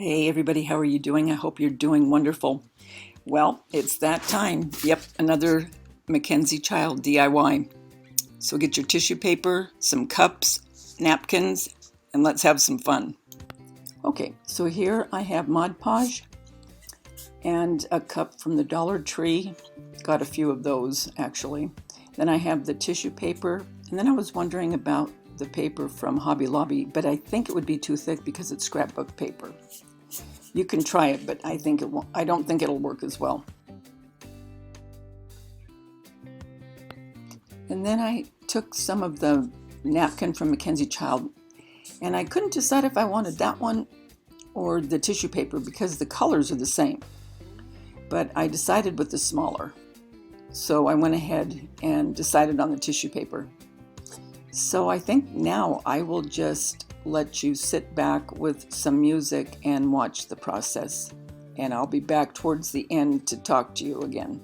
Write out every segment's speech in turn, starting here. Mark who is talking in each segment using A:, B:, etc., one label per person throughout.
A: Hey everybody, how are you doing? I hope you're doing wonderful. Well, it's that time. Yep, another Mackenzie Child DIY. So get your tissue paper, some cups, napkins, and let's have some fun. Okay, so here I have Mod Podge and a cup from the Dollar Tree. Got a few of those actually. Then I have the tissue paper, and then I was wondering about the paper from Hobby Lobby, but I think it would be too thick because it's scrapbook paper. You can try it, but I don't think it'll work as well. And then I took some of the napkin from Mackenzie Child, and I couldn't decide if I wanted that one or the tissue paper because the colors are the same. But I decided with the smaller. So I went ahead and decided on the tissue paper. So I think now I will just let you sit back with some music and watch the process. And I'll be back towards the end to talk to you again.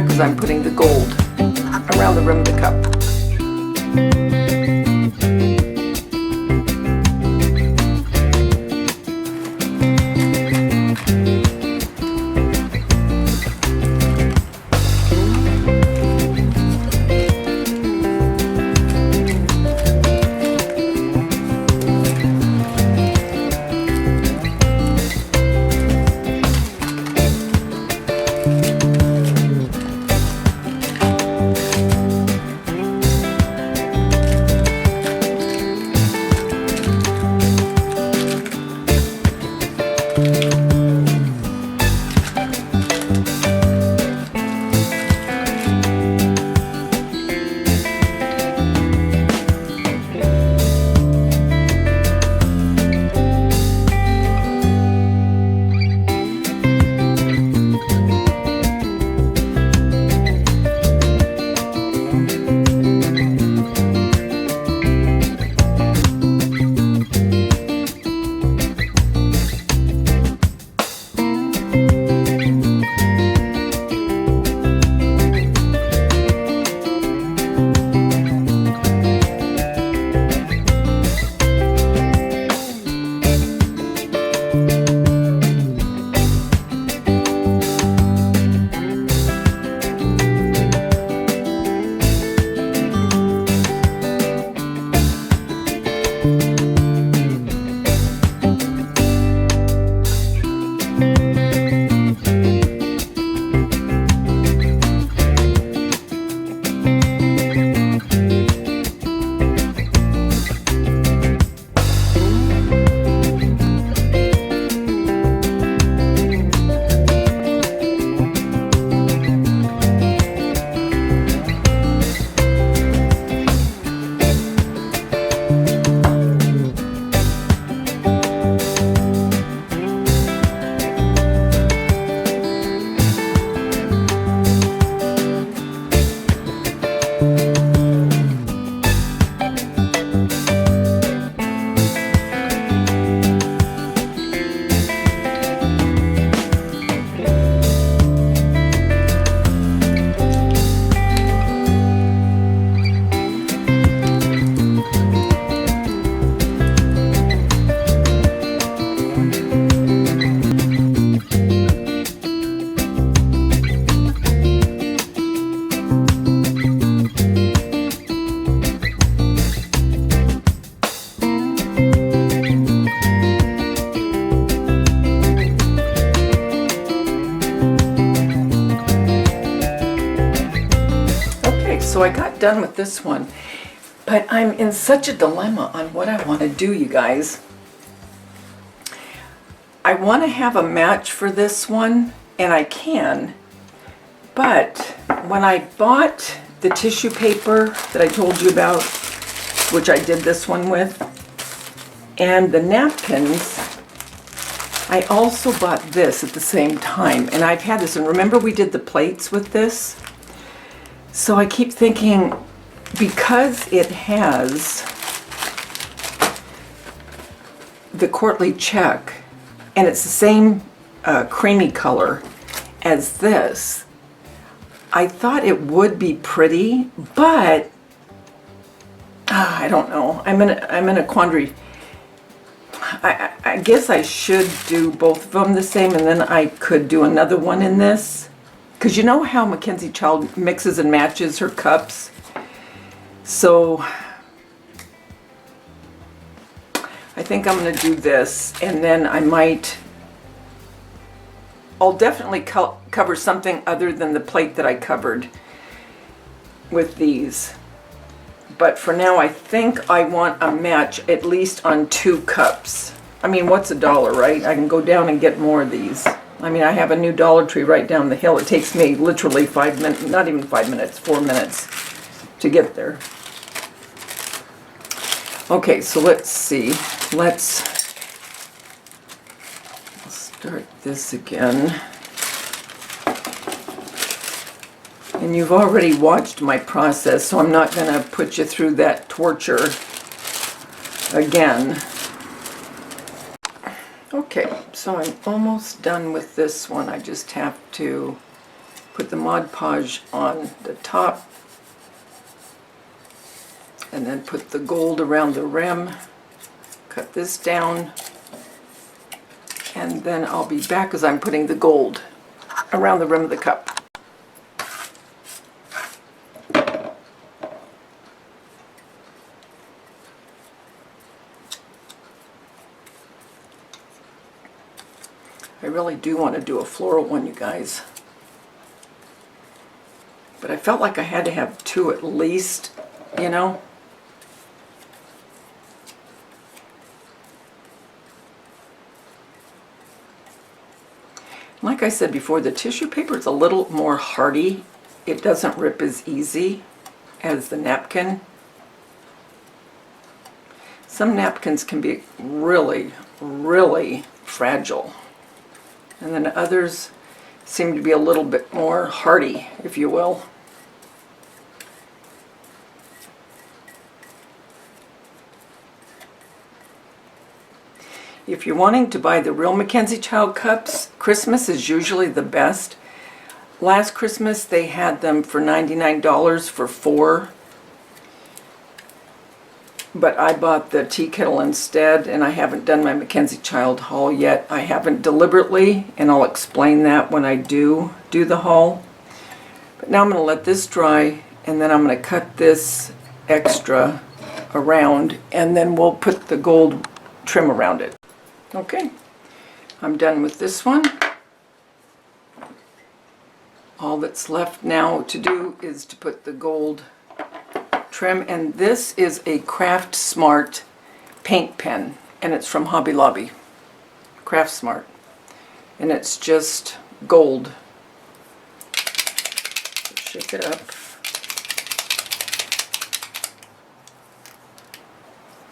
A: Because I'm putting the gold around the rim of the cup. So I got done with this one, but I'm in such a dilemma on what I want to do, you guys. I want to have a match for this one, and I can, but when I bought the tissue paper that I told you about, which I did this one with, and the napkins, I also bought this at the same time, and I've had this, and remember we did the plates with this? So I keep thinking, because it has the courtly check, and it's the same creamy color as this, I thought it would be pretty, but I don't know. I'm in a quandary. I guess I should do both of them the same, and then I could do another one in this. Because you know how Mackenzie Child mixes and matches her cups? So I think I'm going to do this, and then I'll definitely cover something other than the plate that I covered with these. But for now, I think I want a match at least on 2 cups. I mean, what's $1, right? I can go down and get more of these. I mean, I have a new Dollar Tree right down the hill. It takes me literally 5 minutes, not even 5 minutes, 4 minutes to get there. Okay, so let's see. Let's start this again. And you've already watched my process, so I'm not going to put you through that torture again. Okay, so I'm almost done with this one. I just have to put the Mod Podge on the top and then put the gold around the rim, cut this down, and then I'll be back as I'm putting the gold around the rim of the cup. I really do want to do a floral one, you guys. But I felt like I had to have 2 at least, you know? Like I said before, the tissue paper is a little more hardy. It doesn't rip as easy as the napkin. Some napkins can be really, really fragile. And then others seem to be a little bit more hardy, if you will. If you're wanting to buy the real Mackenzie Child cups, Christmas is usually the best. Last Christmas they had them for $99 for 4. But I bought the tea kettle instead, and I haven't done my Mackenzie Child haul yet. I haven't deliberately, and I'll explain that when I do the haul. But now I'm going to let this dry, and then I'm going to cut this extra around, and then we'll put the gold trim around it. Okay, I'm done with this one. All that's left now to do is to put the gold trim, and this is a Craft Smart paint pen, and it's from Hobby Lobby. Craft Smart, and it's just gold. Shake it up.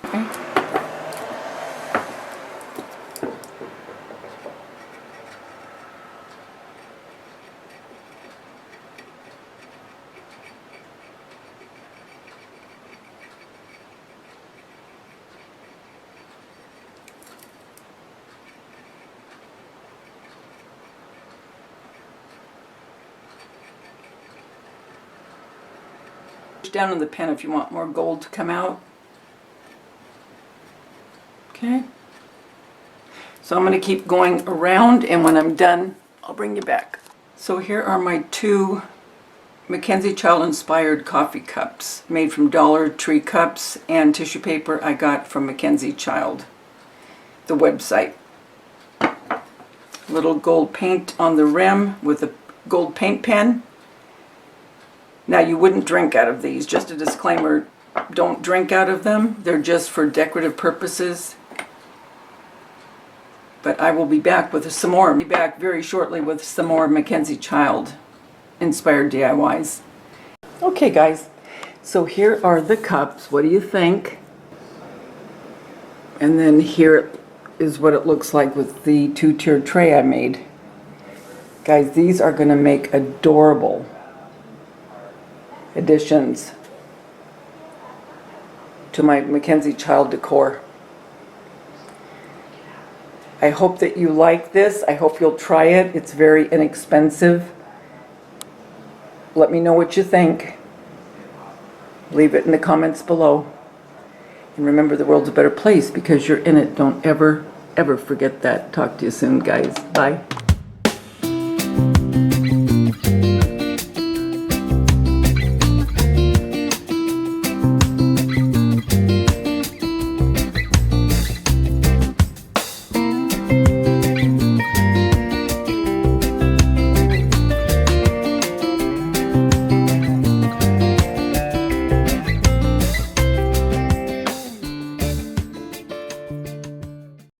A: Okay. Down in the pen if you want more gold to come out. Okay. So I'm going to keep going around, and when I'm done, I'll bring you back. So here are my 2 Mackenzie Child inspired coffee cups made from Dollar Tree cups and tissue paper I got from Mackenzie Child, the website. Little gold paint on the rim with a gold paint pen. Now, you wouldn't drink out of these. Just a disclaimer, don't drink out of them. They're just for decorative purposes. But I will be back with some more. I'll be back very shortly with some more Mackenzie Child inspired DIYs. Okay, guys, so here are the cups. What do you think? And then here is what it looks like with the 2-tiered tray I made. Guys, these are going to make adorable additions to my Mackenzie Child decor. I hope that you like this. I hope you'll try it. It's very inexpensive. Let me know what you think. Leave it in the comments below. And remember, the world's a better place because you're in it. Don't ever, ever forget that. Talk to you soon, guys. Bye.